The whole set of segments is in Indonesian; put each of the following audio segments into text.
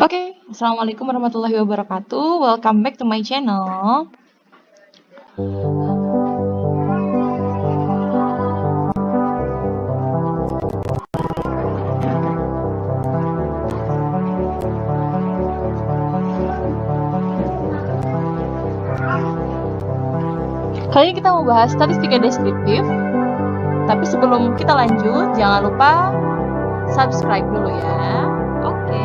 Oke, Assalamualaikum warahmatullahi wabarakatuh. Welcome back to my channel. Kali ini kita mau bahas statistika deskriptif. Tapi sebelum kita lanjut, jangan lupa subscribe dulu ya. Oke.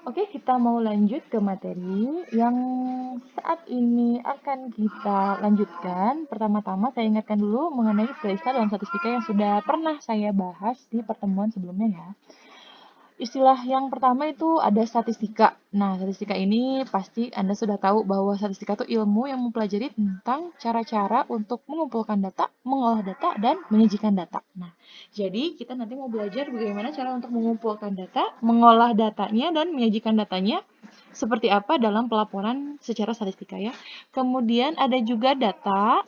Oke, kita mau lanjut ke materi yang saat ini akan kita lanjutkan. Pertama-tama saya ingatkan dulu mengenai istilah dalam statistika yang sudah pernah saya bahas di pertemuan sebelumnya ya. Istilah yang pertama itu ada statistika. Nah, statistika ini pasti Anda sudah tahu bahwa statistika itu ilmu yang mempelajari tentang cara-cara untuk mengumpulkan data, mengolah data, dan menyajikan data. Nah, jadi kita nanti mau belajar bagaimana cara untuk mengumpulkan data, mengolah datanya, dan menyajikan datanya seperti apa dalam pelaporan secara statistika ya. Kemudian ada juga data,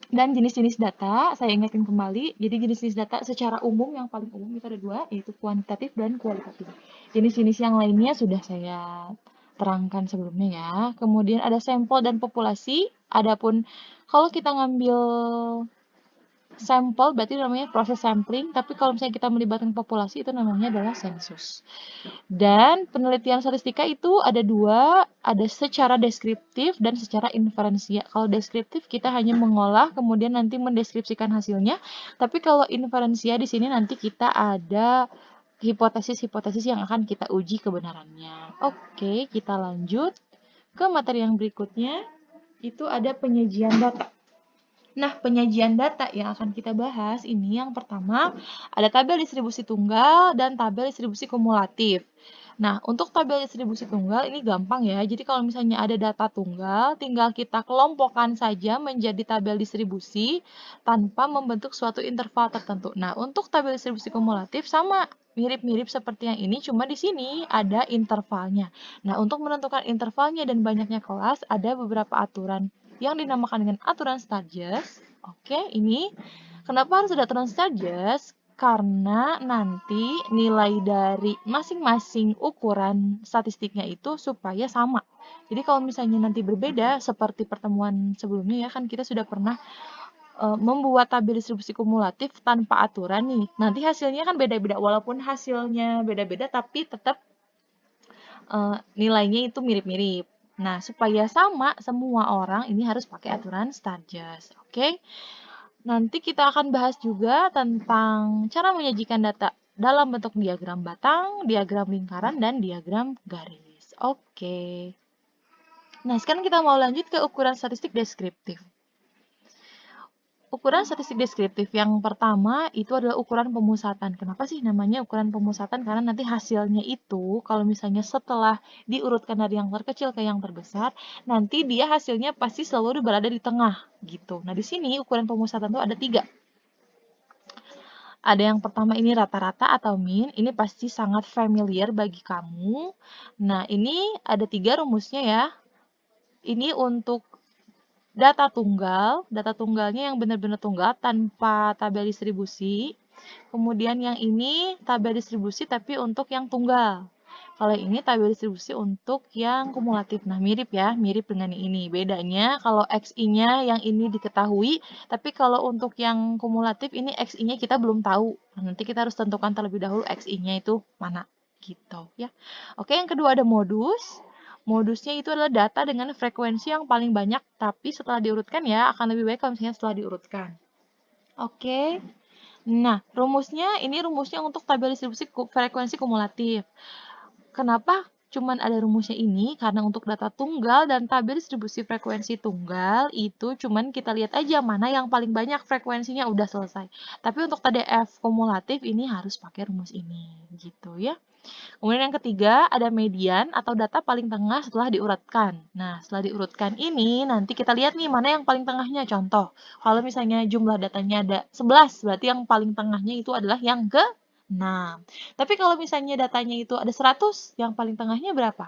dan jenis-jenis data, saya ingatkan kembali, jadi jenis-jenis data secara umum, yang paling umum itu ada dua, yaitu kuantitatif dan kualitatif. Jenis-jenis yang lainnya sudah saya terangkan sebelumnya ya. Kemudian ada sampel dan populasi, adapun kalau kita ngambil sampel berarti namanya proses sampling, tapi kalau misalnya kita melibatkan populasi itu namanya adalah sensus. Dan penelitian statistika itu ada dua, ada secara deskriptif dan secara inferensial. Kalau deskriptif kita hanya mengolah, kemudian nanti mendeskripsikan hasilnya. Tapi kalau inferensial di sini nanti kita ada hipotesis-hipotesis yang akan kita uji kebenarannya. Oke, kita lanjut ke materi yang berikutnya. Itu ada penyajian data. Nah, penyajian data yang akan kita bahas ini yang pertama ada tabel distribusi tunggal dan tabel distribusi kumulatif. Nah, untuk tabel distribusi tunggal ini gampang ya. Jadi kalau misalnya ada data tunggal, tinggal kita kelompokkan saja menjadi tabel distribusi tanpa membentuk suatu interval tertentu. Nah, untuk tabel distribusi kumulatif sama mirip-mirip seperti yang ini, cuma di sini ada intervalnya. Nah, untuk menentukan intervalnya dan banyaknya kelas, ada beberapa aturan yang dinamakan dengan aturan Sturges. Oke, ini kenapa harus ada aturan Sturges? Karena nanti nilai dari masing-masing ukuran statistiknya itu supaya sama. Jadi kalau misalnya nanti berbeda, seperti pertemuan sebelumnya ya, kan kita sudah pernah membuat tabel distribusi kumulatif tanpa aturan nih. Nanti hasilnya kan beda-beda, walaupun hasilnya beda-beda, tapi tetap nilainya itu mirip-mirip. Nah, supaya sama semua orang ini harus pakai aturan Sturges. Oke? Nanti kita akan bahas juga tentang cara menyajikan data dalam bentuk diagram batang, diagram lingkaran, dan diagram garis. Oke. Nah, sekarang kita mau lanjut ke ukuran statistik deskriptif. Ukuran statistik deskriptif yang pertama itu adalah ukuran pemusatan. Kenapa sih namanya ukuran pemusatan? Karena nanti hasilnya itu kalau misalnya setelah diurutkan dari yang terkecil ke yang terbesar, nanti dia hasilnya pasti selalu berada di tengah gitu. Nah, di sini ukuran pemusatan itu ada 3. Ada yang pertama ini rata-rata atau mean, ini pasti sangat familiar bagi kamu. Nah, ini ada 3 rumusnya ya. Ini untuk data tunggalnya yang benar-benar tunggal tanpa tabel distribusi. Kemudian yang ini tabel distribusi tapi untuk yang tunggal. Kalau ini tabel distribusi untuk yang kumulatif. Nah, mirip ya, mirip dengan ini. Bedanya kalau XI-nya yang ini diketahui, tapi kalau untuk yang kumulatif ini XI-nya kita belum tahu. Nah, nanti kita harus tentukan terlebih dahulu XI-nya itu mana gitu ya. Oke, yang kedua ada modus. Modusnya itu adalah data dengan frekuensi yang paling banyak, tapi setelah diurutkan ya, akan lebih baik kalau misalnya setelah diurutkan. Oke. Nah, ini rumusnya untuk tabel distribusi frekuensi kumulatif. Kenapa cuman ada rumusnya ini? Karena untuk data tunggal dan tabel distribusi frekuensi tunggal, itu cuman kita lihat aja mana yang paling banyak frekuensinya, udah selesai. Tapi untuk TDF kumulatif ini harus pakai rumus ini, gitu ya. Kemudian yang ketiga, ada median atau data paling tengah setelah diurutkan. Nah, setelah diurutkan ini, nanti kita lihat nih mana yang paling tengahnya. Contoh, kalau misalnya jumlah datanya ada 11, berarti yang paling tengahnya itu adalah yang ke-6. Tapi kalau misalnya datanya itu ada 100, yang paling tengahnya berapa?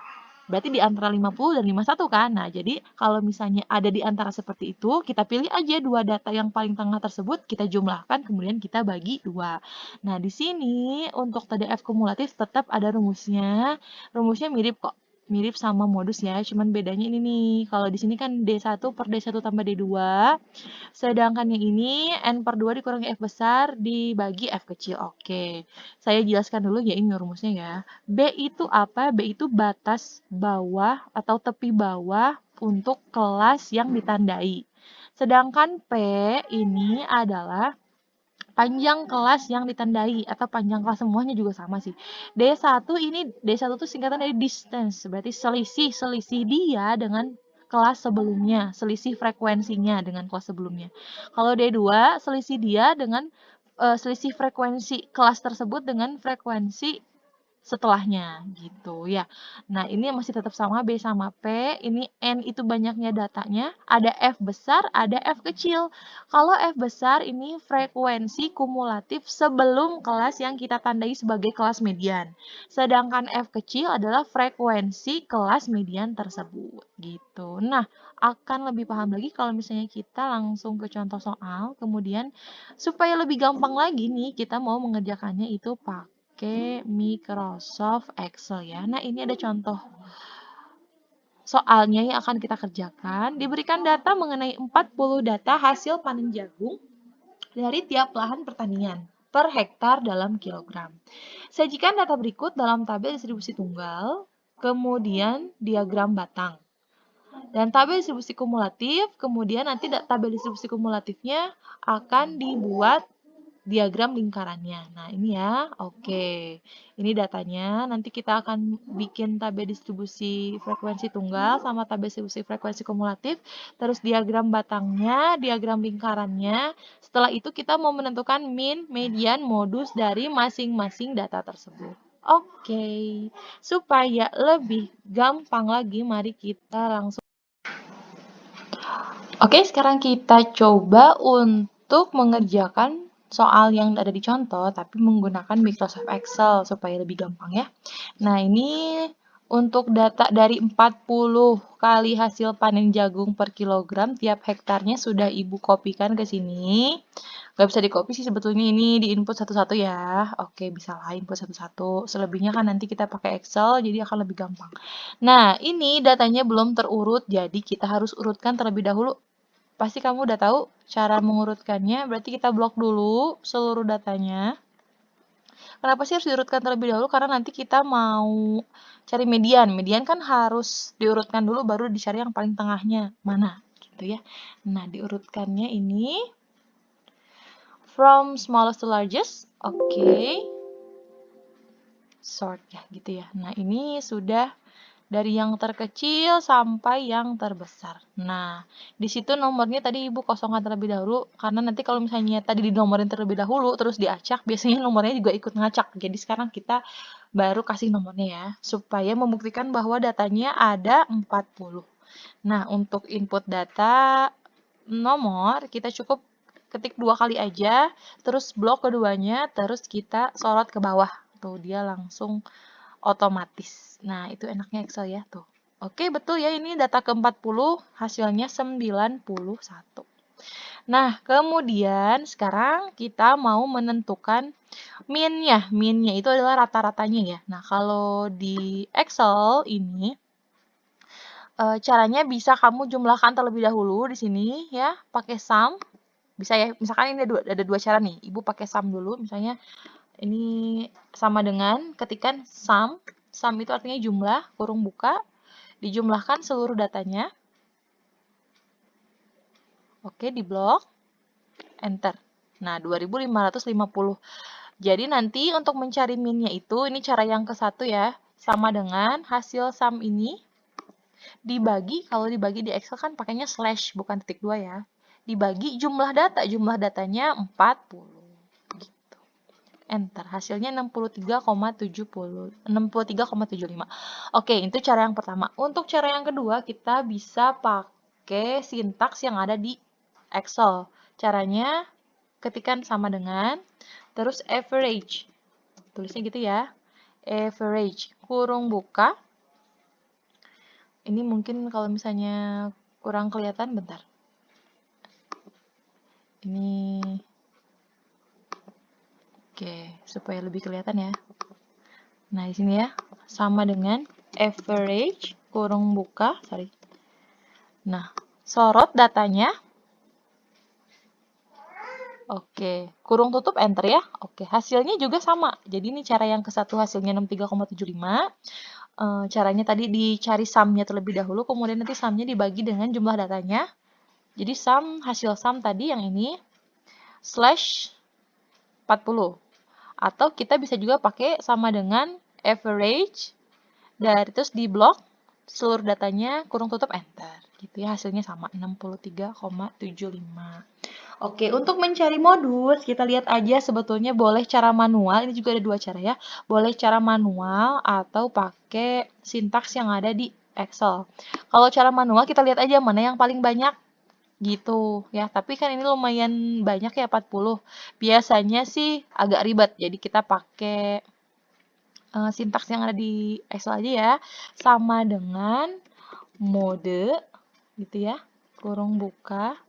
Berarti di antara 50 dan 51 kan? Nah, jadi kalau misalnya ada di antara seperti itu, kita pilih aja dua data yang paling tengah tersebut, kita jumlahkan, kemudian kita bagi 2. Nah, di sini untuk TDF kumulatif tetap ada rumusnya. Rumusnya mirip kok. Mirip sama modus ya, cuman bedanya ini nih. Kalau di sini kan D1 per D1 tambah D2. Sedangkan yang ini N per 2 dikurangi F besar dibagi F kecil. Oke, saya jelaskan dulu ya ini rumusnya ya. B itu apa? B itu batas bawah atau tepi bawah untuk kelas yang ditandai. Sedangkan P ini adalah panjang kelas yang ditandai atau panjang kelas, semuanya juga sama sih. D1 ini, D1 itu singkatan dari distance, berarti selisih dia dengan kelas sebelumnya, selisih frekuensinya dengan kelas sebelumnya. Kalau D2 selisih dia dengan selisih frekuensi kelas tersebut dengan frekuensi setelahnya gitu ya. Nah, ini masih tetap sama B sama P. Ini N itu banyaknya datanya, ada F besar, ada F kecil. Kalau F besar ini frekuensi kumulatif sebelum kelas yang kita tandai sebagai kelas median. Sedangkan F kecil adalah frekuensi kelas median tersebut gitu. Nah, akan lebih paham lagi kalau misalnya kita langsung ke contoh soal, kemudian supaya lebih gampang lagi nih kita mau mengerjakannya itu pakai Microsoft Excel ya. Nah, ini ada contoh soalnya yang akan kita kerjakan. Diberikan data mengenai 40 data hasil panen jagung dari tiap lahan pertanian per hektar dalam kilogram. Sajikan data berikut dalam tabel distribusi tunggal, kemudian diagram batang. Dan tabel distribusi kumulatif, kemudian nanti tabel distribusi kumulatifnya akan dibuat diagram lingkarannya. Nah, ini ya. Oke. Ini datanya. Nanti kita akan bikin tabel distribusi frekuensi tunggal sama tabel distribusi frekuensi kumulatif. Terus diagram batangnya, diagram lingkarannya. Setelah itu kita mau menentukan min, median, modus dari masing-masing data tersebut. Oke. Supaya lebih gampang lagi, mari kita langsung. Oke, sekarang kita coba untuk mengerjakan soal yang ada di contoh, tapi menggunakan Microsoft Excel supaya lebih gampang ya. Nah, ini untuk data dari 40 kali hasil panen jagung per kilogram tiap hektarnya sudah Ibu kopikan ke sini. Gak bisa di-copy sih sebetulnya, ini di input satu-satu ya. Oke, bisa lah input satu-satu. Selebihnya kan nanti kita pakai Excel, jadi akan lebih gampang. Nah, ini datanya belum terurut, jadi kita harus urutkan terlebih dahulu. Pasti kamu udah tahu cara mengurutkannya, berarti kita blok dulu seluruh datanya. Kenapa sih harus diurutkan terlebih dahulu? Karena nanti kita mau cari median. Median kan harus diurutkan dulu, baru dicari yang paling tengahnya. Mana? Gitu ya. Nah, diurutkannya ini from smallest to largest. Oke. Sort ya, gitu ya. Nah, ini sudah dari yang terkecil sampai yang terbesar. Nah, di situ nomornya tadi Ibu kosongkan terlebih dahulu, karena nanti kalau misalnya tadi dinomorin terlebih dahulu, terus diacak, biasanya nomornya juga ikut ngacak. Jadi sekarang kita baru kasih nomornya ya, supaya membuktikan bahwa datanya ada 40. Nah, untuk input data nomor, kita cukup ketik 2 kali aja, terus blok keduanya, terus kita sorot ke bawah. Tuh, dia langsung otomatis. Nah, itu enaknya Excel ya, tuh. Oke, betul ya, ini data ke-40, hasilnya 91. Nah, kemudian sekarang kita mau menentukan min-nya. Min-nya itu adalah rata-ratanya ya. Nah, kalau di Excel ini, caranya bisa kamu jumlahkan terlebih dahulu di sini ya, pakai sum. Bisa ya, misalkan ini ada dua cara nih. Ibu pakai sum dulu, misalnya ini sama dengan ketikan sum. Sum itu artinya jumlah, kurung buka, dijumlahkan seluruh datanya. Oke, di blok, enter. Nah, 2550. Jadi nanti untuk mencari min-nya itu, ini cara yang ke-1 ya, sama dengan hasil sum ini dibagi, kalau dibagi di Excel kan pakainya slash, bukan titik 2 ya. Dibagi jumlah data, jumlah datanya 40. Gitu. Enter. Hasilnya 63,75. Oke, itu cara yang pertama. Untuk cara yang kedua, kita bisa pakai sintaks yang ada di Excel. Caranya, ketikan sama dengan, terus average. Tulisnya gitu ya. Average. Kurung buka. Ini mungkin kalau misalnya kurang kelihatan, bentar. Ini, oke, supaya lebih kelihatan ya. Nah, di sini ya, sama dengan average, kurung buka, sorry. Nah, sorot datanya. Oke, kurung tutup, enter ya. Oke, hasilnya juga sama. Jadi ini cara yang ke satu hasilnya 63,75. Caranya tadi dicari sumnya terlebih dahulu, kemudian nanti sumnya dibagi dengan jumlah datanya. Jadi hasil sum tadi yang ini, slash 40. Atau kita bisa juga pakai sama dengan average, dari terus di blok, seluruh datanya, kurung tutup, enter. Gitu ya, hasilnya sama, 63,75. Oke, untuk mencari modus, kita lihat aja sebetulnya boleh cara manual, ini juga ada dua cara ya. Boleh cara manual atau pakai sintaks yang ada di Excel. Kalau cara manual, kita lihat aja mana yang paling banyak gitu ya. Tapi kan ini lumayan banyak ya, 40. Biasanya sih agak ribet, jadi kita pakai sintaks yang ada di Excel aja ya. Sama dengan mode gitu ya, kurung buka.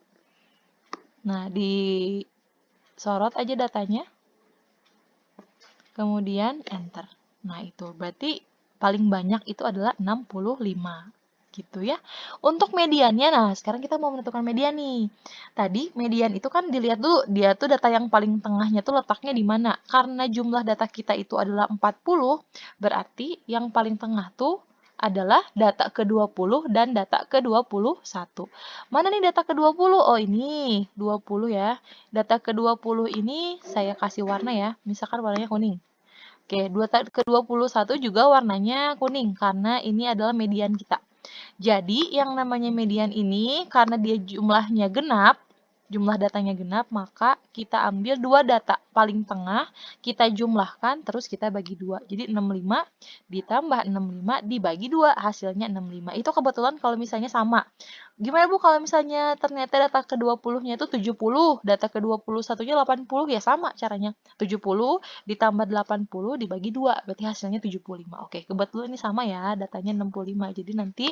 Nah, disorot aja datanya, kemudian enter. Nah, itu berarti paling banyak itu adalah 65. Gitu ya. Untuk mediannya, nah sekarang kita mau menentukan median nih. Tadi median itu kan dilihat dulu, dia tuh data yang paling tengahnya tuh letaknya di mana. Karena jumlah data kita itu adalah 40, berarti yang paling tengah tuh adalah data ke-20 dan data ke-21. Mana nih data ke-20? Oh, ini 20 ya. Data ke-20 ini saya kasih warna ya. Misalkan warnanya kuning. Oke, data ke-21 juga warnanya kuning karena ini adalah median kita. Jadi, yang namanya median ini karena dia jumlahnya genap, jumlah datanya genap, maka kita ambil dua data paling tengah, kita jumlahkan, terus kita bagi dua. Jadi 65 ditambah 65 dibagi dua, hasilnya 65. Itu kebetulan kalau misalnya sama. Gimana Bu kalau misalnya ternyata data ke-20-nya itu 70, data ke-21-nya 80, ya sama caranya. 70 ditambah 80 dibagi 2, berarti hasilnya 75. Oke, kebetulan ini sama ya, datanya 65. Jadi nanti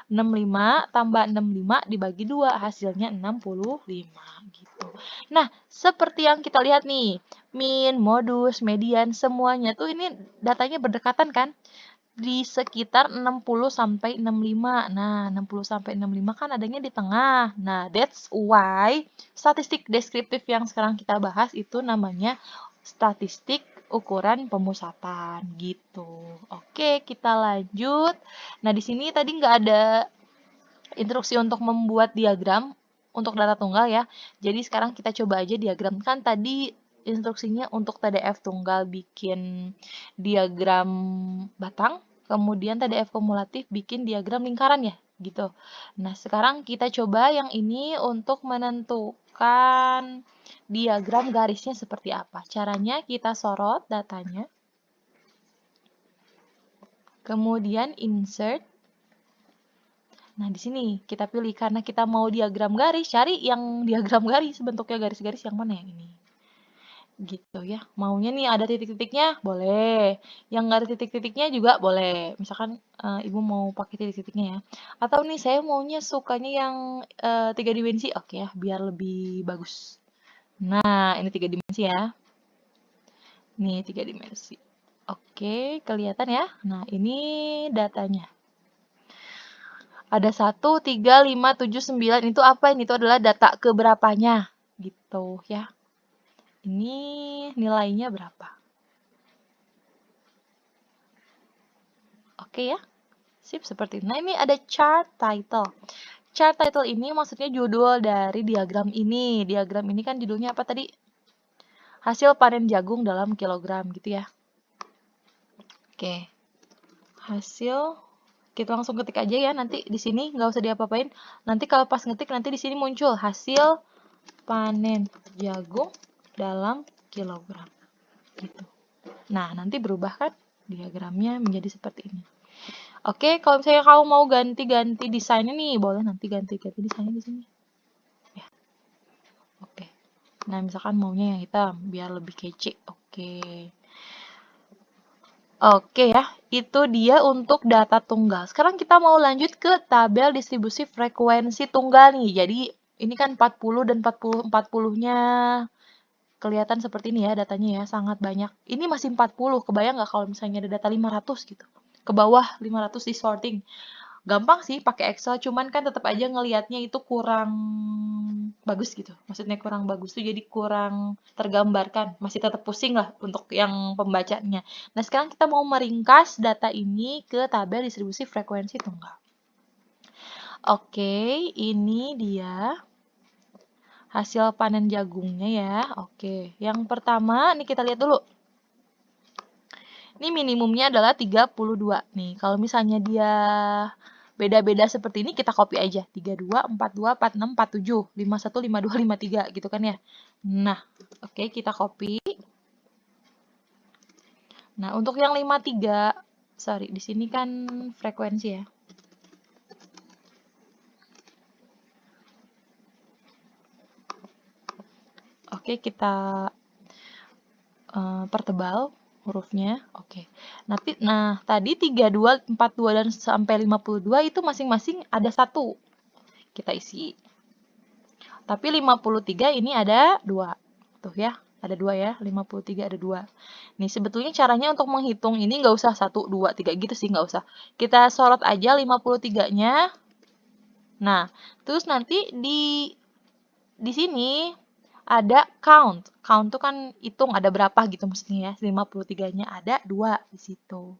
65 tambah 65 dibagi 2, hasilnya 65 gitu. Nah, seperti yang kita lihat nih, min, modus, median, semuanya tuh ini datanya berdekatan kan? Di sekitar 60 sampai 65. Nah, 60 sampai 65 kan adanya di tengah. Nah, that's why statistik deskriptif yang sekarang kita bahas itu namanya statistik ukuran pemusatan gitu. Oke, kita lanjut. Nah, di sini tadi nggak ada instruksi untuk membuat diagram untuk data tunggal ya. Jadi sekarang kita coba aja diagram. Kan tadi instruksinya untuk TDF tunggal bikin diagram batang, kemudian TDF kumulatif bikin diagram lingkaran ya, gitu. Nah, sekarang kita coba yang ini untuk menentukan diagram garisnya seperti apa. Caranya kita sorot datanya, kemudian insert. Nah, di sini kita pilih karena kita mau diagram garis, cari yang diagram garis, bentuknya garis-garis yang mana yang ini. Gitu ya. Maunya nih ada titik-titiknya, boleh. Yang nggak ada titik-titiknya juga boleh. Misalkan Ibu mau pakai titik-titiknya ya. Atau nih saya maunya sukanya yang 3 dimensi, oke ya, biar lebih bagus. Nah, ini 3 dimensi ya. Nih 3 dimensi. Oke, kelihatan ya. Nah, ini datanya. Ada 1, 3, 5, 7, 9. Itu apa ini? Itu adalah data keberapanya. Gitu ya. Ini nilainya berapa? Oke ya. Sip, seperti itu. Nah, ini ada chart title. Chart title ini maksudnya judul dari diagram ini. Diagram ini kan judulnya apa tadi? Hasil panen jagung dalam kilogram gitu ya. Oke. Hasil kita langsung ketik aja ya, nanti di sini nggak usah diapa-apain. Nanti kalau pas ngetik nanti di sini muncul hasil panen jagung dalam kilogram gitu. Nah, nanti berubah kan diagramnya menjadi seperti ini. Oke, kalau misalnya kamu mau ganti-ganti desainnya nih, boleh nanti ganti-ganti desainnya di sini. Ya. Oke. Nah, misalkan maunya yang hitam biar lebih kece. Oke. Oke ya, itu dia untuk data tunggal. Sekarang kita mau lanjut ke tabel distribusi frekuensi tunggal nih. Jadi ini kan 40 dan 40-nya kelihatan seperti ini ya datanya ya, sangat banyak. Ini masih 40, kebayang nggak kalau misalnya ada data 500 gitu. Ke bawah 500 di sorting. Gampang sih pakai Excel, cuman kan tetap aja ngelihatnya itu kurang bagus gitu. Maksudnya kurang bagus tuh jadi kurang tergambarkan. Masih tetap pusing lah untuk yang pembacanya. Nah, sekarang kita mau meringkas data ini ke tabel distribusi frekuensi tunggal. Oke, ini dia hasil panen jagungnya ya. Oke, yang pertama nih kita lihat dulu. Ini minimumnya adalah 32. Nih, kalau misalnya dia beda-beda seperti ini, kita copy aja. 32, 42, 46, 47, 51, 52, 53 gitu kan ya. Nah, oke, kita copy. Nah, untuk yang 53, sorry, di sini kan frekuensi ya. Oke, kita pertebal hurufnya. Oke. Nah, tadi 32, 42 dan sampai 52 itu masing-masing ada 1. Kita isi. Tapi 53 ini ada 2. Tuh ya, ada 2 ya. 53 ada 2. Nih, sebetulnya caranya untuk menghitung ini nggak usah 1, 2, 3 gitu sih, nggak usah. Kita sorot aja 53-nya. Nah, terus nanti di sini ada count. Count tuh kan hitung ada berapa gitu maksudnya ya. 53-nya ada 2 di situ.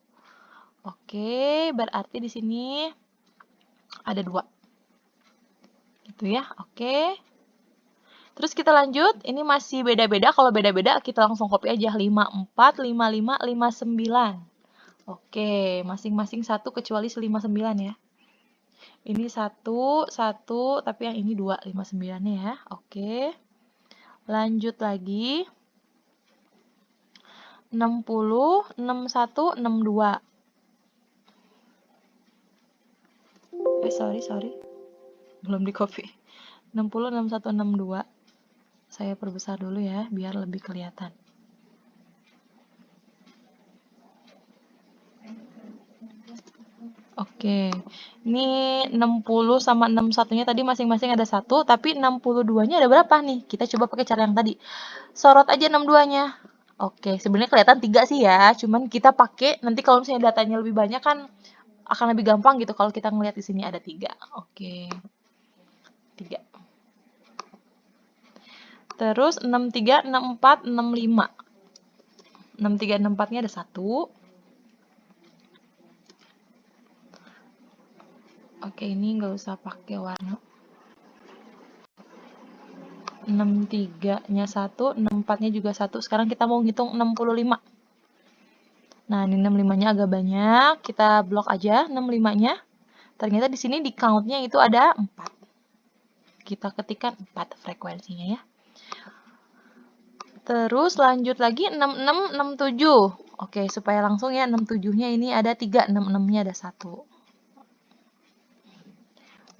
Oke, berarti di sini ada 2. Gitu ya. Oke. Terus kita lanjut, ini masih beda-beda. Kalau beda-beda kita langsung copy aja 54, 55, 59. Oke, masing-masing 1 kecuali 59 ya. Ini 1, 1, tapi yang ini 2, 59-nya ya. Oke. Lanjut lagi. 60, 61, 62. Sorry. Belum di copy. 60, 61, 62. Saya perbesar dulu ya, biar lebih kelihatan. Oke, ini 60 sama 61-nya tadi masing-masing ada 1, tapi 62-nya ada berapa nih? Kita coba pakai cara yang tadi. Sorot aja 62-nya. Oke, sebenarnya kelihatan 3 sih ya, cuman kita pakai nanti kalau misalnya datanya lebih banyak kan akan lebih gampang gitu kalau kita ngelihat di sini ada 3. Oke. 3. Terus 63, 64, 65. 63, 64-nya ada 1. Oke, ini nggak usah pakai warna. 63-nya 1, 64-nya juga 1. Sekarang kita mau ngitung 65. Nah, ini 65-nya agak banyak. Kita blok aja 65-nya. Ternyata di sini di count-nya itu ada 4. Kita ketikkan 4 frekuensinya ya. Terus lanjut lagi 66, 67. Oke, supaya langsung ya 67-nya ini ada 3, 66-nya ada 1.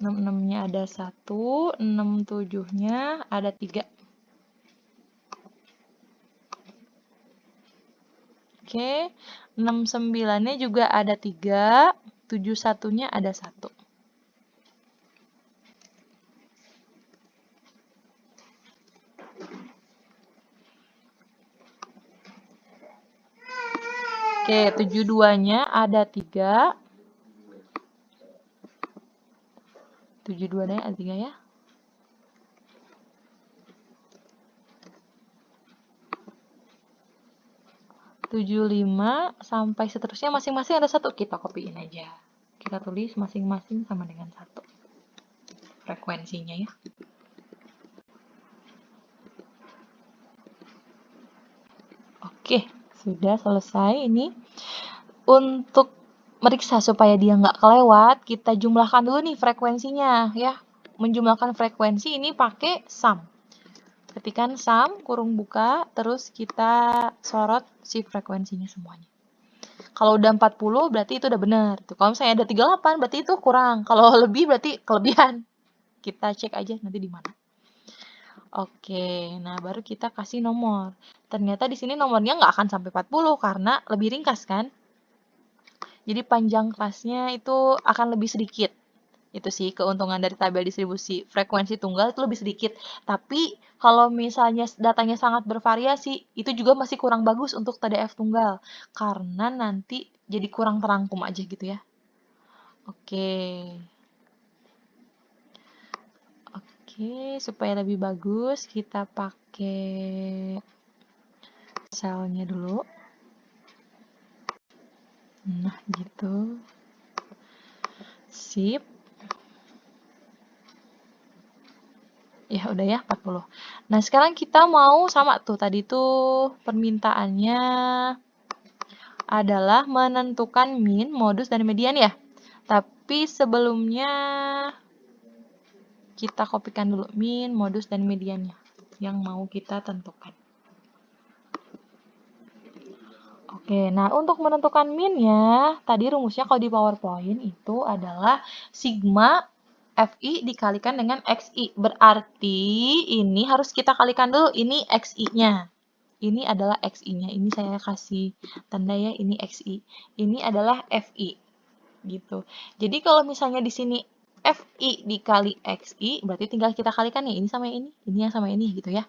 66-nya ada 1, 67-nya ada 3. Oke, 69-nya juga ada 3, 71-nya ada 1. Oke, 72-nya ada 3. 72-nya ada 3 ya. Tujuh lima sampai seterusnya masing-masing ada 1. Kita copyin aja. Kita tulis masing-masing sama dengan 1. Frekuensinya ya. Oke, sudah selesai ini. Untuk meriksa supaya dia nggak kelewat, kita jumlahkan dulu nih frekuensinya ya. Menjumlahkan frekuensi ini pakai sum. Ketikkan sum, kurung buka, terus kita sorot si frekuensinya semuanya. Kalau udah 40 berarti itu udah benar. Kalau misalnya ada 38 berarti itu kurang. Kalau lebih berarti kelebihan. Kita cek aja nanti di mana. Oke, nah baru kita kasih nomor. Ternyata di sini nomornya nggak akan sampai 40 karena lebih ringkas kan? Jadi panjang kelasnya itu akan lebih sedikit. Itu sih keuntungan dari tabel distribusi frekuensi tunggal itu lebih sedikit. Tapi kalau misalnya datanya sangat bervariasi, itu juga masih kurang bagus untuk TDF tunggal. Karena nanti jadi kurang terangkum aja gitu ya. Oke. Oke, supaya lebih bagus kita pakai selnya dulu. Nah, gitu. Sip. Ya, udah ya, 40. Nah, sekarang kita mau sama tuh. Tadi tuh permintaannya adalah menentukan min, modus, dan median ya. Tapi sebelumnya kita kopikan dulu min, modus, dan mediannya yang mau kita tentukan. Oke, nah untuk menentukan min-nya, tadi rumusnya kalau di PowerPoint itu adalah sigma FI dikalikan dengan XI. Berarti ini harus kita kalikan dulu, ini XI-nya. Ini adalah XI-nya. Ini saya kasih tanda ya, ini XI. Ini adalah FI. Gitu. Jadi kalau misalnya di sini FI dikali XI, berarti tinggal kita kalikan nih, ini sama ini yang sama ini gitu ya.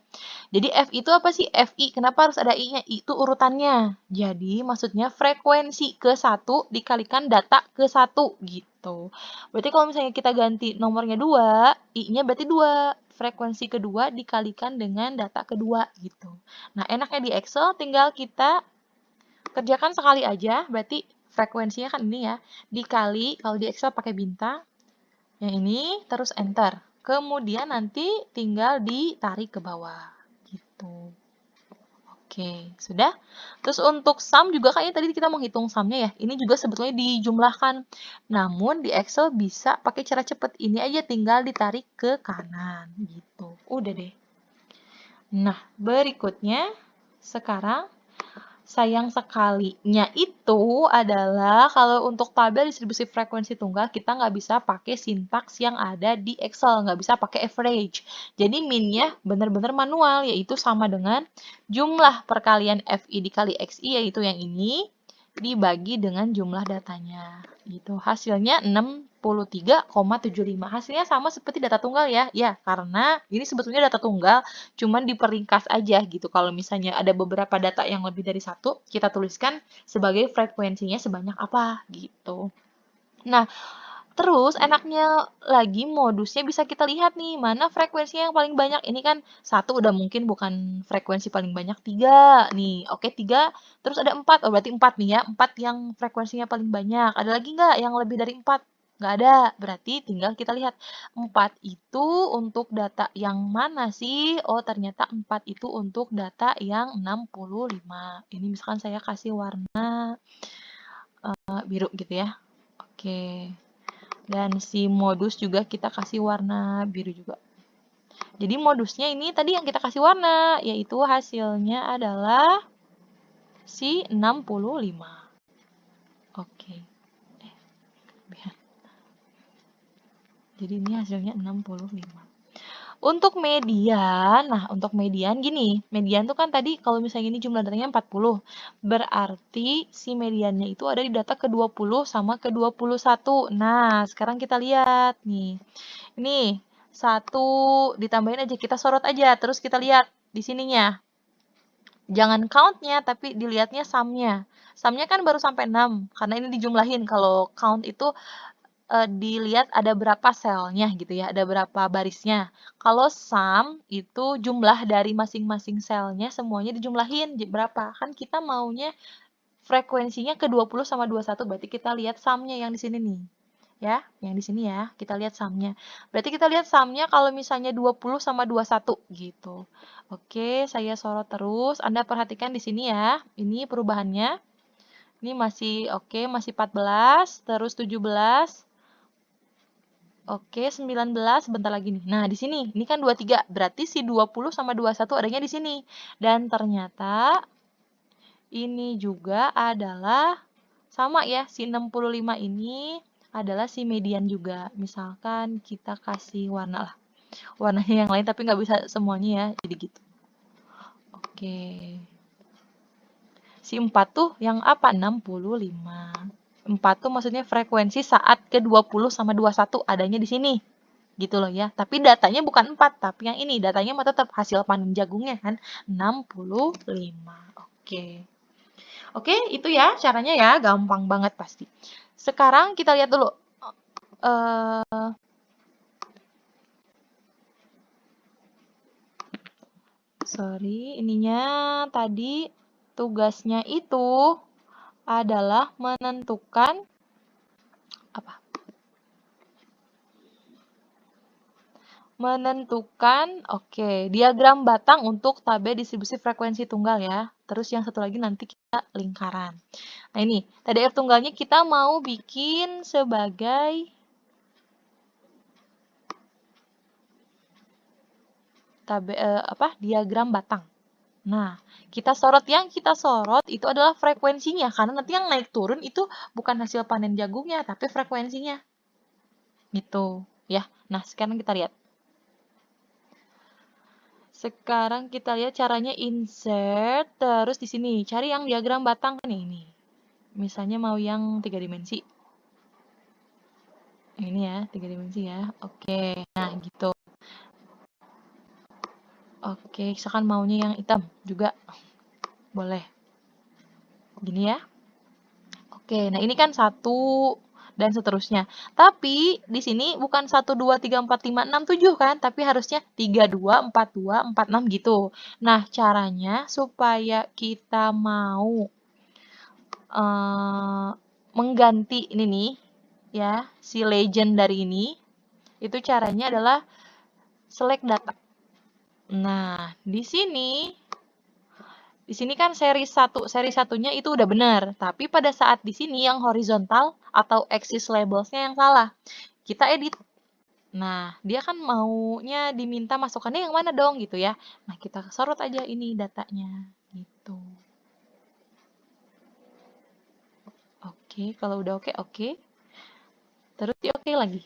Jadi F itu apa sih? FI, kenapa harus ada I-nya? I itu urutannya. Jadi maksudnya frekuensi ke 1 dikalikan data ke 1 gitu. Berarti kalau misalnya kita ganti nomornya 2, I-nya berarti 2. Frekuensi kedua dikalikan dengan data kedua gitu. Nah, enaknya di Excel tinggal kita kerjakan sekali aja, berarti frekuensinya kan ini ya, dikali, kalau di Excel pakai bintang, yang ini, terus enter. Kemudian nanti tinggal ditarik ke bawah, gitu. Oke, sudah. Terus untuk sum juga kayaknya tadi kita mau hitung sumnya ya. Ini juga sebetulnya dijumlahkan. Namun di Excel bisa pakai cara cepet. Ini aja tinggal ditarik ke kanan, gitu. Udah deh. Nah, berikutnya sekarang sayang sekalinya itu adalah kalau untuk tabel distribusi frekuensi tunggal kita nggak bisa pakai sintaks yang ada di Excel, nggak bisa pakai average. Jadi min-nya benar-benar manual, yaitu sama dengan jumlah perkalian FI dikali XI, yaitu yang ini, dibagi dengan jumlah datanya. Gitu. Hasilnya 63,75. Hasilnya sama seperti data tunggal ya. Ya, karena ini sebetulnya data tunggal, cuman diperingkas aja gitu. Kalau misalnya ada beberapa data yang lebih dari satu, kita tuliskan sebagai frekuensinya sebanyak apa gitu. Nah, terus enaknya lagi modusnya bisa kita lihat nih, mana frekuensinya yang paling banyak. Ini kan 1 udah mungkin bukan frekuensi paling banyak, 3 nih. Oke, 3, terus ada 4, oh berarti 4 nih ya, 4 yang frekuensinya paling banyak. Ada lagi nggak yang lebih dari 4? Nggak ada, berarti tinggal kita lihat 4 itu untuk data yang mana sih? Oh ternyata 4 itu untuk data yang 65. Ini misalkan saya kasih warna biru gitu ya. Oke. Dan si modus juga kita kasih warna biru juga. Jadi modusnya ini tadi yang kita kasih warna, yaitu hasilnya adalah si 65. Oke. Jadi ini hasilnya 65. Untuk median, nah untuk median gini, median tuh kan tadi kalau misalnya ini jumlah datanya 40, berarti si mediannya itu ada di data ke-20 sama ke-21. Nah, sekarang kita lihat nih. Ini 1 ditambahin aja, kita sorot aja, terus kita lihat di sininya. Jangan count-nya, tapi dilihatnya sum-nya. Sum-nya kan baru sampai 6, karena ini dijumlahin. Kalau count itu dilihat ada berapa selnya gitu ya, ada berapa barisnya. Kalau sum itu jumlah dari masing-masing selnya semuanya dijumlahin berapa. Kan kita maunya frekuensinya ke 20 sama 21, berarti kita lihat sum-nya yang di sini nih. Ya, yang di sini ya, kita lihat sum-nya. Berarti kita lihat sum-nya kalau misalnya 20 sama 21 gitu. Oke, saya sorot terus. Anda perhatikan di sini ya, ini perubahannya. Ini masih oke, masih 14, terus 17. Oke, 19, bentar lagi nih. Nah, di sini, ini kan 23, berarti si 20 sama 21 adanya di sini. Dan ternyata ini juga adalah sama ya, si 65 ini adalah si median juga. Misalkan kita kasih warna lah. Warnanya yang lain tapi nggak bisa semuanya ya, jadi gitu. Oke. Si 4 tuh yang apa? 65. 4 tuh maksudnya frekuensi saat ke-20 sama 21 adanya di sini. Gitu loh ya. Tapi datanya bukan 4, tapi yang ini datanya mah tetap hasil panen jagungnya kan 65. Oke. Oke, itu ya caranya ya, gampang banget pasti. Sekarang kita lihat dulu. Sorry, ininya tadi tugasnya itu adalah menentukan apa? Oke, diagram batang untuk tabel distribusi frekuensi tunggal ya. Terus yang satu lagi nanti kita lingkaran. Nah ini, TDF tunggalnya kita mau bikin sebagai diagram batang. Nah, yang kita sorot itu adalah frekuensinya, karena nanti yang naik turun itu bukan hasil panen jagungnya, tapi frekuensinya. Gitu, ya. Nah, sekarang kita lihat. Sekarang kita lihat caranya insert, terus di sini cari yang diagram batang nih ini. Misalnya mau yang 3 dimensi. Ini ya, 3 dimensi ya. Oke, nah gitu. Oke, misalkan maunya yang hitam juga boleh. Gini ya. Oke, nah ini kan 1 dan seterusnya. Tapi di sini bukan 1, 2, 3, 4, 5, 6, 7 kan, tapi harusnya 3, 2, 4, 2, 4, 6 gitu. Nah, caranya supaya kita mau mengganti ini nih, ya, si legend dari ini, itu caranya adalah select data. Nah, di sini kan seri 1-nya itu udah benar, tapi pada saat di sini yang horizontal atau axis labelsnya yang salah. Kita edit. Nah, dia kan maunya diminta masukannya yang mana dong gitu ya. Nah, kita sorot aja ini datanya gitu. Oke, kalau udah oke. Terus di oke lagi.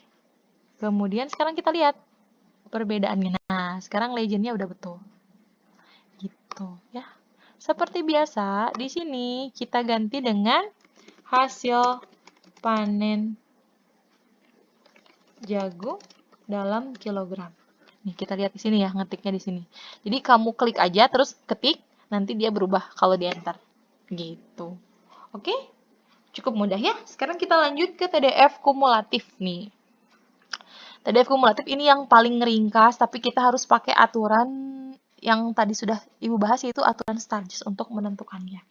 Kemudian sekarang kita lihat perbedaannya. Nah, sekarang legendnya udah betul. Gitu ya. Seperti biasa, di sini kita ganti dengan hasil panen jagung dalam kilogram. Nih, kita lihat di sini ya, ngetiknya di sini. Jadi kamu klik aja terus ketik, nanti dia berubah kalau di enter. Gitu. Oke? Cukup mudah ya. Sekarang kita lanjut ke TDF kumulatif nih. TDF kumulatif ini yang paling ringkas, tapi kita harus pakai aturan yang tadi sudah Ibu bahas, yaitu aturan Sturges untuk menentukannya.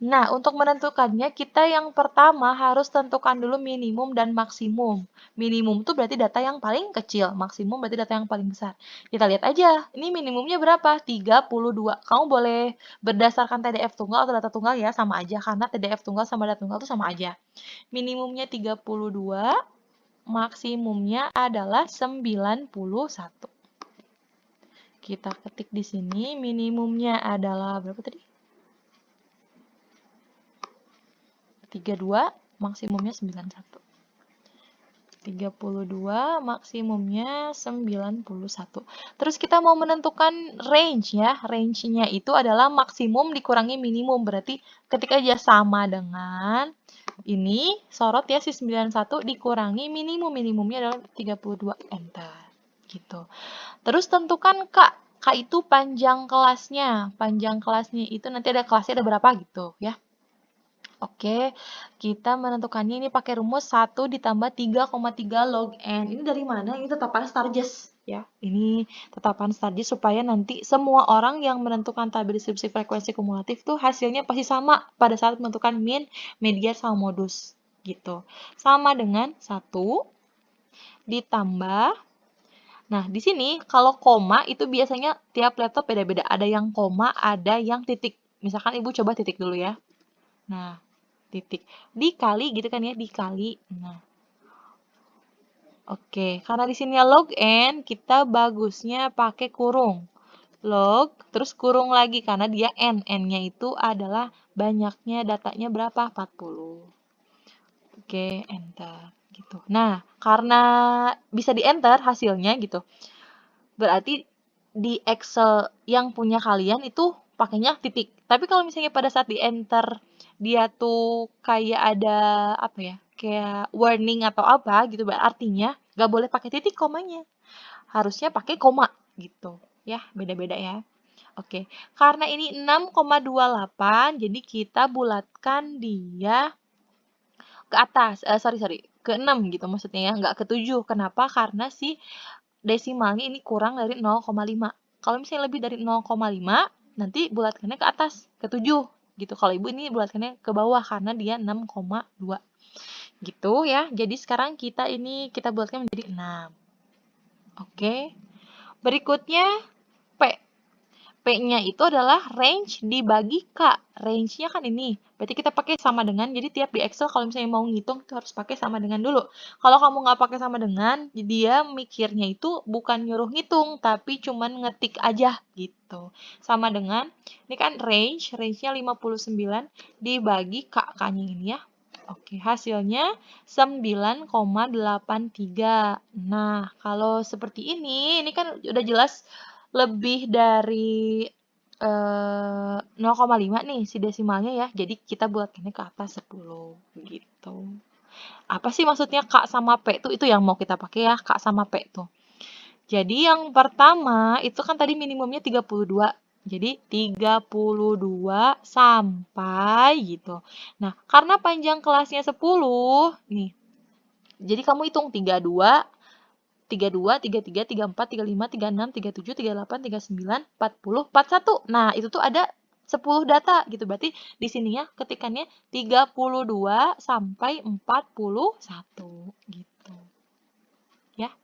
Nah, untuk menentukannya, kita yang pertama harus tentukan dulu minimum dan maksimum. Minimum itu berarti data yang paling kecil, maksimum berarti data yang paling besar. Kita lihat aja, ini minimumnya berapa? 32. Kamu boleh berdasarkan TDF tunggal atau data tunggal ya, sama aja, karena TDF tunggal sama data tunggal itu sama aja. Minimumnya 32, maksimumnya adalah 91. Kita ketik di sini, minimumnya adalah berapa tadi? 32, maksimumnya 91. 32, maksimumnya 91. Terus kita mau menentukan range ya. Range-nya itu adalah maksimum dikurangi minimum. Berarti ketika dia sama dengan ini, sorot ya si 91 dikurangi minimum. Minimumnya adalah 32. Enter. Gitu. Terus tentukan K. K itu panjang kelasnya. Panjang kelasnya itu nanti ada kelasnya ada berapa gitu ya. Oke, kita menentukannya ini pakai rumus 1 ditambah 3,3 log N. Ini dari mana? Ini tetapan Sturges ya. Ini tetapan Sturges supaya nanti semua orang yang menentukan tabel distribusi frekuensi kumulatif tuh hasilnya pasti sama pada saat menentukan min, median, sama modus gitu. Sama dengan 1 ditambah. Nah, di sini kalau koma itu biasanya tiap laptop beda-beda. Ada yang koma, ada yang titik. Misalkan Ibu coba titik dulu ya. Nah, titik. Dikali gitu kan ya, dikali. Nah. Oke, karena di sini log N, kita bagusnya pakai kurung. Log, terus kurung lagi karena dia N. N-nya itu adalah banyaknya datanya berapa? 40. Oke, enter. Gitu. Nah, karena bisa di enter hasilnya gitu. Berarti di Excel yang punya kalian itu pakainya titik. Tapi kalau misalnya pada saat di enter dia tuh kayak ada apa ya, kayak warning atau apa gitu, artinya nggak boleh pakai titik komanya, harusnya pakai koma gitu ya, beda-beda ya. Oke, karena ini 6,28, jadi kita bulatkan dia ke atas, sorry, ke 6 gitu maksudnya ya, nggak ke 7. Kenapa? Karena si desimalnya ini kurang dari 0,5. Kalau misalnya lebih dari 0,5, nanti bulatkannya ke atas, ke 7 gitu. Kalau ibu ini bulatkannya ke bawah karena dia 6,2. Gitu ya. Jadi sekarang kita bulatkan menjadi 6. Oke. Berikutnya P. P-nya itu adalah range dibagi K. Range-nya kan ini. Berarti kita pakai sama dengan. Jadi tiap di Excel kalau misalnya mau ngitung itu harus pakai sama dengan dulu. Kalau kamu nggak pakai sama dengan, dia mikirnya itu bukan nyuruh ngitung, tapi cuman ngetik aja gitu. Sama dengan, ini kan range-nya 59 dibagi K. K-nya ini ya. Oke, hasilnya 9,83. Nah, kalau seperti ini kan udah jelas lebih dari 0,5 nih si desimalnya ya. Jadi kita buatkannya ke atas 10 gitu. Apa sih maksudnya K sama P itu yang mau kita pakai ya, K sama P tuh. Jadi yang pertama itu kan tadi minimumnya 32. Jadi 32 sampai gitu. Nah, karena panjang kelasnya 10 nih. Jadi kamu hitung 32, 33, 34, 35, 36, 37, 38, 39, 40, 41. Nah, itu tuh ada 10 data gitu. Berarti di sini ya ketikannya 32 sampai 41 gitu. Ya.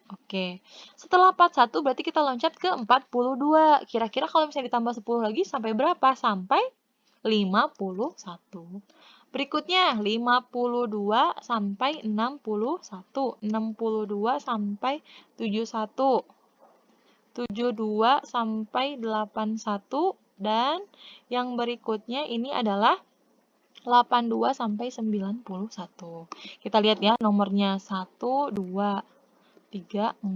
Oke. Setelah 41 berarti kita loncat ke 42. Kira-kira kalau misalnya ditambah 10 lagi sampai berapa? Sampai 51. Berikutnya 52 sampai 61, 62 sampai 71, 72 sampai 81, dan yang berikutnya ini adalah 82 sampai 91. Kita lihat ya nomornya 1, 2, 3, 4,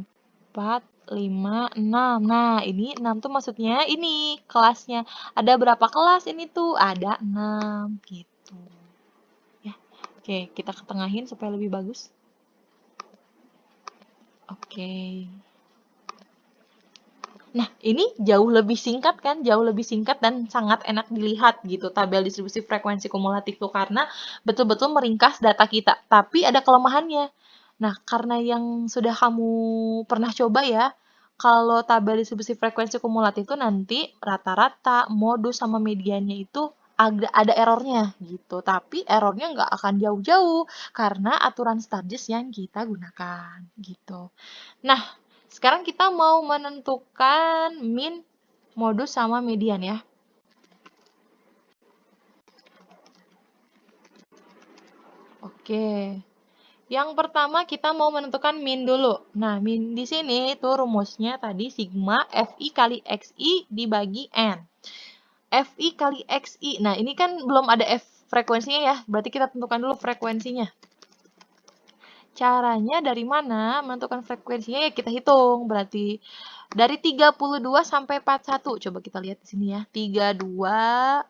5, 6. Nah, ini 6 tuh maksudnya ini kelasnya. Ada berapa kelas ini tuh? Ada 6 gitu. Oke, kita ketengahin supaya lebih bagus. Oke. Nah, ini jauh lebih singkat kan? Jauh lebih singkat dan sangat enak dilihat gitu tabel distribusi frekuensi kumulatif tuh karena betul-betul meringkas data kita. Tapi ada kelemahannya. Nah, karena yang sudah kamu pernah coba ya, kalau tabel distribusi frekuensi kumulatif itu nanti rata-rata, modus, sama mediannya itu ada errornya gitu. Tapi errornya nggak akan jauh-jauh karena aturan Sturges yang kita gunakan gitu. Nah, sekarang kita mau menentukan min, modus, sama median ya. Oke. Yang pertama kita mau menentukan min dulu. Nah, min di sini itu rumusnya tadi sigma Fi kali Xi dibagi N. Fi kali Xi. Nah, ini kan belum ada F frekuensinya ya. Berarti kita tentukan dulu frekuensinya. Caranya dari mana? Menentukan frekuensinya ya kita hitung. Berarti dari 32 sampai 41. Coba kita lihat di sini ya. 32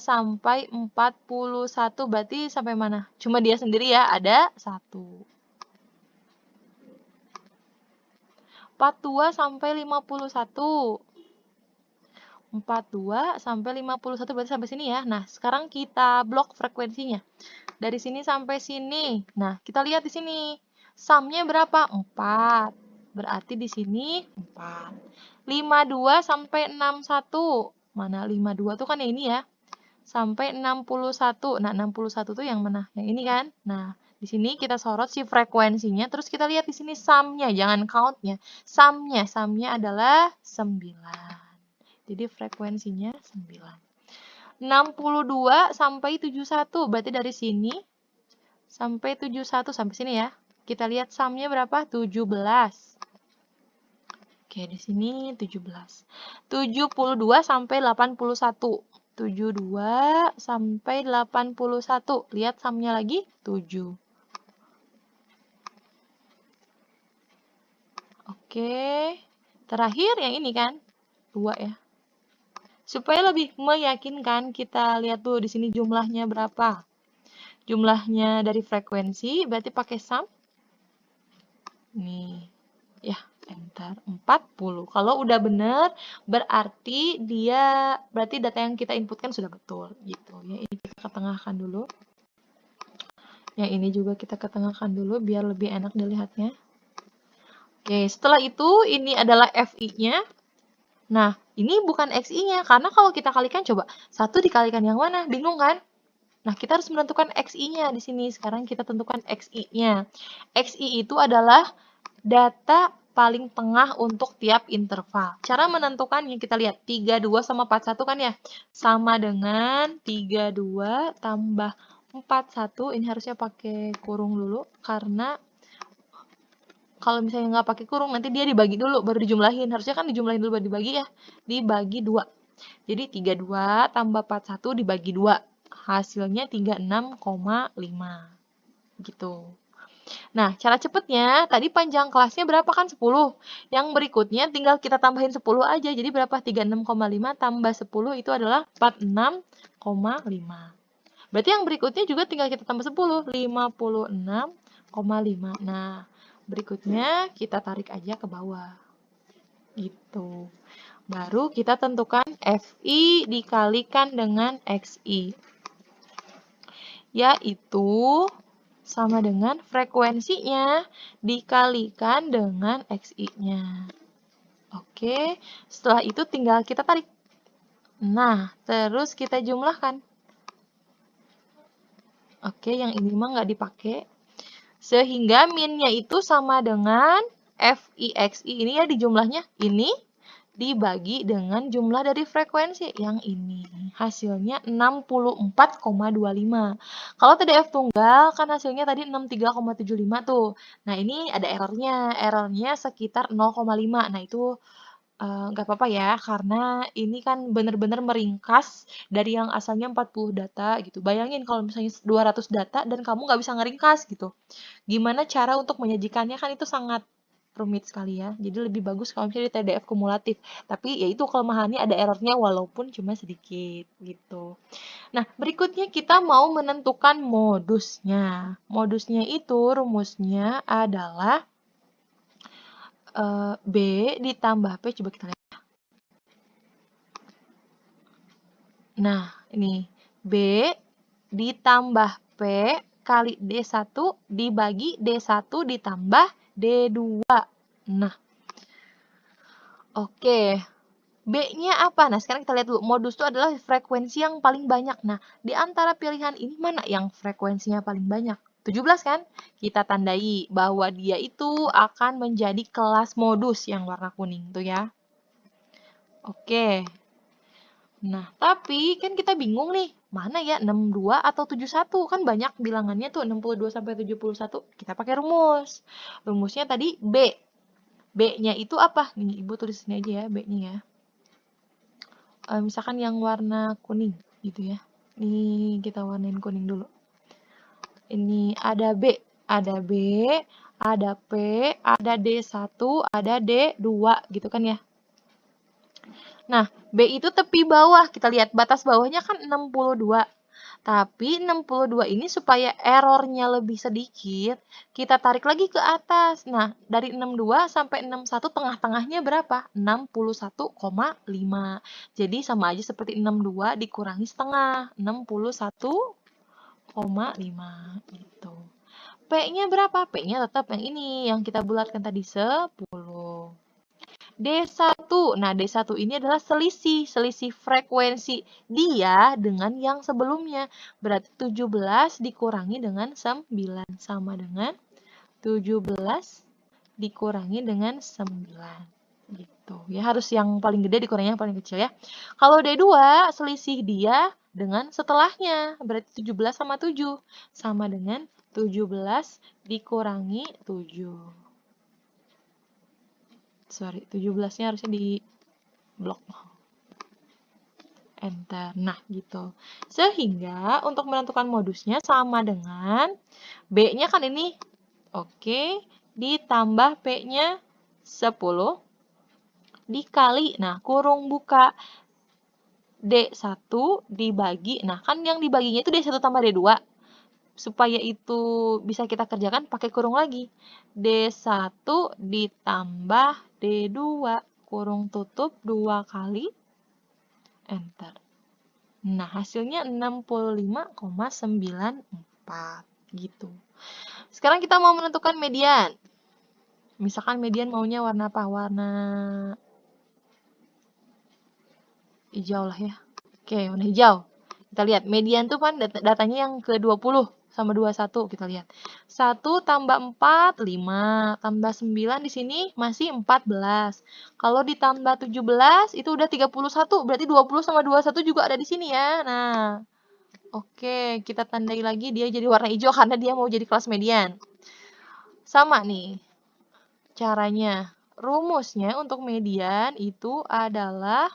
sampai 41 berarti sampai mana? Cuma dia sendiri ya, ada 1. 42 sampai 51. 42 sampai 51 berarti sampai sini ya. Nah, sekarang kita blok frekuensinya. Dari sini sampai sini. Nah, kita lihat di sini. Sumnya berapa? 4. Berarti di sini 4. 52 sampai 61. Mana 52 tuh kan yang ini ya. Sampai 61. Nah, 61 tuh yang mana? Yang ini kan? Nah, di sini kita sorot si frekuensinya. Terus kita lihat di sini sumnya, jangan countnya. Sumnya adalah 9. Jadi frekuensinya 9. 62 sampai 71. Berarti dari sini sampai 71 sampai sini ya. Kita lihat sumnya berapa? 17. Oke, di sini 17. 72 sampai 81. 72 sampai 81. Lihat sumnya lagi 7. Oke. Terakhir yang ini kan, 2 ya. Supaya lebih meyakinkan, kita lihat dulu di sini jumlahnya berapa. Jumlahnya dari frekuensi, berarti pakai sum. Nih, ya, enter 40. Kalau udah bener, berarti data yang kita inputkan sudah betul, gitu ya. Ini kita ketengahkan dulu. Yang ini juga kita ketengahkan dulu biar lebih enak dilihatnya. Oke, setelah itu ini adalah FI-nya. Nah, ini bukan XI-nya, karena kalau kita kalikan, coba 1 dikalikan yang mana? Bingung kan? Nah, kita harus menentukan XI-nya di sini. Sekarang kita tentukan XI-nya. XI itu adalah data paling tengah untuk tiap interval. Cara menentukannya kita lihat 32 sama 41 kan ya? Sama dengan 32 tambah 41. Ini harusnya pakai kurung dulu karena kalau misalnya nggak pakai kurung, nanti dia dibagi dulu, baru dijumlahin. Harusnya kan dijumlahin dulu, baru dibagi ya. Dibagi 2. Jadi 32 tambah 41 dibagi 2. Hasilnya 36,5. Gitu. Nah, cara cepetnya, tadi panjang kelasnya berapa kan? 10. Yang berikutnya tinggal kita tambahin 10 aja. Jadi berapa? 36,5 tambah 10 itu adalah 46,5. Berarti yang berikutnya juga tinggal kita tambah 10. 56,5. Nah, berikutnya kita tarik aja ke bawah. Gitu. Baru kita tentukan FI dikalikan dengan XI. Yaitu sama dengan frekuensinya dikalikan dengan XI-nya. Oke, setelah itu tinggal kita tarik. Nah, terus kita jumlahkan. Oke, yang ini mah nggak dipakai. Sehingga min-nya itu sama dengan FIXI. Ini ya di jumlahnya. Ini dibagi dengan jumlah dari frekuensi yang ini. Hasilnya 64,25. Kalau TDF tunggal, kan hasilnya tadi 63,75 tuh. Nah, ini ada errornya. Errornya sekitar 0,5. Nah, itu nggak apa-apa ya, karena ini kan benar-benar meringkas dari yang asalnya 40 data gitu. Bayangin kalau misalnya 200 data dan kamu nggak bisa ngeringkas gitu. Gimana cara untuk menyajikannya, kan itu sangat rumit sekali ya. Jadi lebih bagus kalau misalnya di TDF kumulatif. Tapi ya itu kelemahannya, ada errornya walaupun cuma sedikit gitu. Nah, berikutnya kita mau menentukan modusnya. Modusnya itu rumusnya adalah B ditambah P. Coba kita lihat. Nah, ini B ditambah P kali D1 dibagi D1 ditambah D2. Nah, oke. B-nya apa? Nah, sekarang kita lihat dulu. Modus itu adalah frekuensi yang paling banyak. Nah, di antara pilihan ini mana yang frekuensinya paling banyak? 17 kan? Kita tandai bahwa dia itu akan menjadi kelas modus yang warna kuning tuh ya. Oke. Nah, tapi kan kita bingung nih, mana ya 62 atau 71? Kan banyak bilangannya tuh 62 sampai 71. Kita pakai rumus. Rumusnya tadi B. B-nya itu apa? Nih, Ibu tulis sini aja ya, B-nya ya. Misalkan yang warna kuning gitu ya. Ini kita warnain kuning dulu. Ini ada B, ada B, ada P, ada D1, ada D2 gitu kan ya. Nah, B itu tepi bawah. Kita lihat batas bawahnya kan 62. Tapi 62 ini supaya errornya lebih sedikit, kita tarik lagi ke atas. Nah, dari 62 sampai 61 tengah-tengahnya berapa? 61,5. Jadi sama aja seperti 62 dikurangi setengah. 61,5 gitu. P-nya berapa? P-nya tetap yang ini, yang kita bulatkan tadi 10. D1. Nah, D1 ini adalah selisih frekuensi dia dengan yang sebelumnya. Berarti 17 dikurangi dengan 9 sama dengan 17 dikurangi dengan 9. Gitu. Ya, harus yang paling gede dikurangi yang paling kecil ya. Kalau D2 selisih dia dengan setelahnya. Berarti 17 sama 7 sama dengan 17 dikurangi 7. Sorry, 17-nya harusnya di blok. Enter. Nah, gitu. Sehingga untuk menentukan modusnya sama dengan B-nya kan ini. Oke. Ditambah P-nya 10. dikali, nah kurung buka, D1 dibagi, nah kan yang dibaginya itu D1 tambah D2. Supaya itu bisa kita kerjakan pakai kurung lagi. D1 ditambah D2, kurung tutup 2 kali, enter. Nah, hasilnya 65,94 gitu. Sekarang kita mau menentukan median. Misalkan median maunya warna apa? Warna hijau lah ya. Oke, warna hijau. Kita lihat, median tuh kan datanya yang ke-20 sama 21, kita lihat. 1 tambah 4, 5. Tambah 9 di sini masih 14. Kalau ditambah 17, itu udah 31. Berarti 20 sama 21 juga ada di sini ya. Nah, oke, kita tandai lagi dia jadi warna hijau karena dia mau jadi kelas median. Sama nih caranya. Rumusnya untuk median itu adalah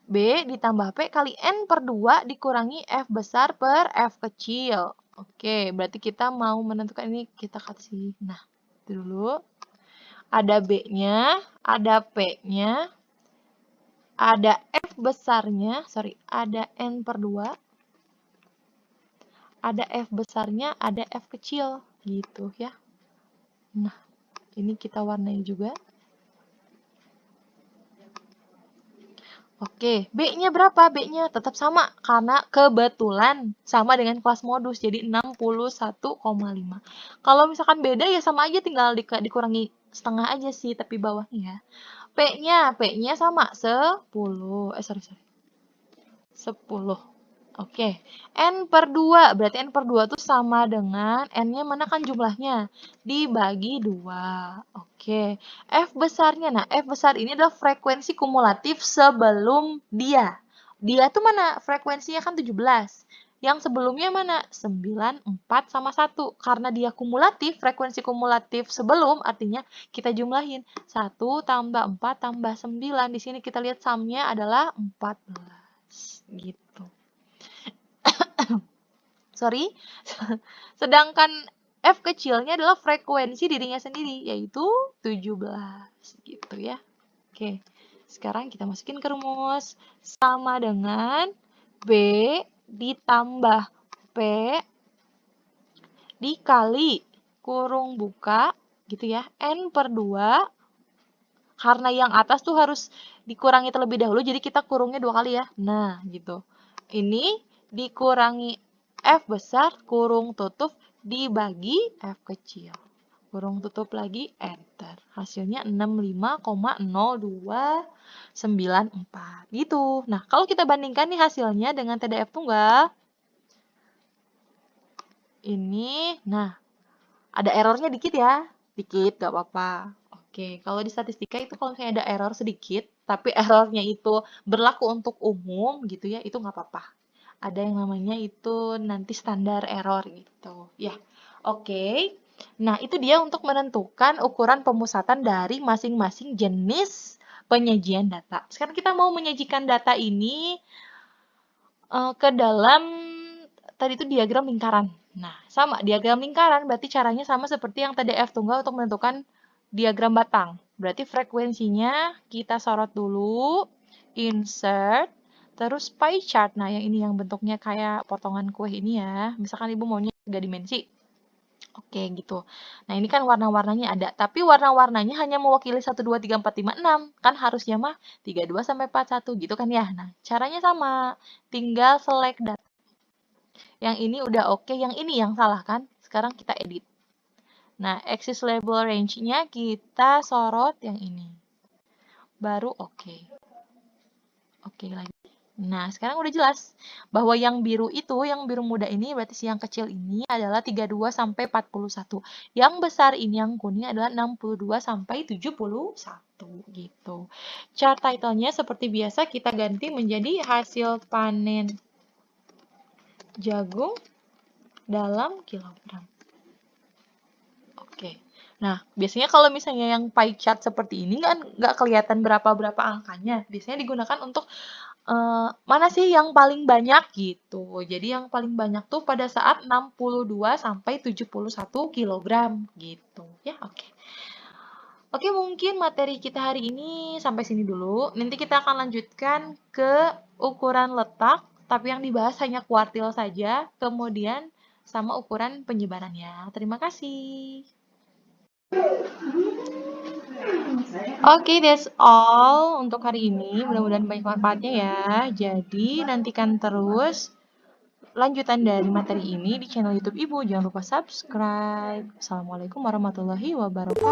B ditambah P kali N per 2 dikurangi F besar per F kecil. Oke, berarti kita mau menentukan ini, kita kasih. Nah, itu dulu. Ada B-nya, ada P-nya, ada F besarnya, ada N per 2, ada F besarnya, ada F kecil, gitu ya. Nah, ini kita warnai juga. Oke, B-nya berapa? B-nya tetap sama, karena kebetulan sama dengan kelas modus, jadi 61,5. Kalau misalkan beda ya sama aja, tinggal dikurangi setengah aja sih, tapi bawahnya ya. P-nya sama, 10. 10. Oke, N per 2, berarti N per 2 itu sama dengan N-nya mana kan jumlahnya? Dibagi 2. Oke, F besarnya, nah F besar ini adalah frekuensi kumulatif sebelum dia. Dia tuh mana? Frekuensinya kan 17. Yang sebelumnya mana? 9, 4, sama 1. Karena dia kumulatif, frekuensi kumulatif sebelum, artinya kita jumlahin. 1 tambah 4 tambah 9. Di sini kita lihat sumnya adalah 14. Gitu. Sedangkan F kecilnya adalah frekuensi dirinya sendiri, yaitu 17, gitu ya. Oke, sekarang kita masukin ke rumus. Sama dengan B ditambah P dikali kurung buka, gitu ya, N per 2. Karena yang atas tuh harus dikurangi terlebih dahulu, jadi kita kurungnya 2 kali ya. Nah, gitu. Ini dikurangi F besar, kurung tutup, dibagi F kecil. Kurung tutup lagi, enter. Hasilnya 65,0294. Gitu. Nah, kalau kita bandingkan nih hasilnya dengan TDF tunggal, ini, nah, ada errornya dikit ya. Dikit, gak apa-apa. Oke, kalau di statistika itu kalau misalnya ada error sedikit, tapi errornya itu berlaku untuk umum gitu ya, itu nggak apa-apa. Ada yang namanya itu nanti standar error gitu. Ya, oke. Nah, itu dia untuk menentukan ukuran pemusatan dari masing-masing jenis penyajian data. Sekarang kita mau menyajikan data ini ke dalam tadi itu diagram lingkaran. Nah, sama diagram lingkaran berarti caranya sama seperti yang TDF tunggal untuk menentukan diagram batang. Berarti frekuensinya kita sorot dulu, insert, terus pie chart. Nah, yang ini yang bentuknya kayak potongan kue ini ya. Misalkan Ibu maunya 3 dimensi. Oke, gitu. Nah, ini kan warna-warnanya ada. Tapi warna-warnanya hanya mewakili 1, 2, 3, 4, 5, 6. Kan harusnya mah 3, 2, sampai 4, 1 gitu kan ya. Nah, caranya sama. Tinggal select data. Yang ini udah oke, yang ini yang salah kan? Sekarang kita edit. Nah, axis label range-nya kita sorot yang ini. Baru oke. Oke lagi. Nah, sekarang udah jelas bahwa yang biru itu, yang biru muda ini, berarti si yang kecil ini adalah 32 sampai 41. Yang besar ini, yang kuning adalah 62 sampai 71 gitu. Chart title-nya seperti biasa kita ganti menjadi hasil panen jagung dalam kilogram. Oke. Nah, biasanya kalau misalnya yang pie chart seperti ini kan nggak kelihatan berapa-berapa angkanya. Biasanya digunakan untuk mana sih yang paling banyak gitu. Jadi yang paling banyak tuh pada saat 62 sampai 71 kg gitu. Ya, oke. Oke, mungkin materi kita hari ini sampai sini dulu. Nanti kita akan lanjutkan ke ukuran letak, tapi yang dibahas hanya kuartil saja, kemudian sama ukuran penyebarannya. Terima kasih. Oke, that's all untuk hari ini. Mudah-mudahan banyak manfaatnya ya. Jadi, nantikan terus lanjutan dari materi ini di channel YouTube Ibu. Jangan lupa subscribe. Assalamualaikum warahmatullahi wabarakatuh.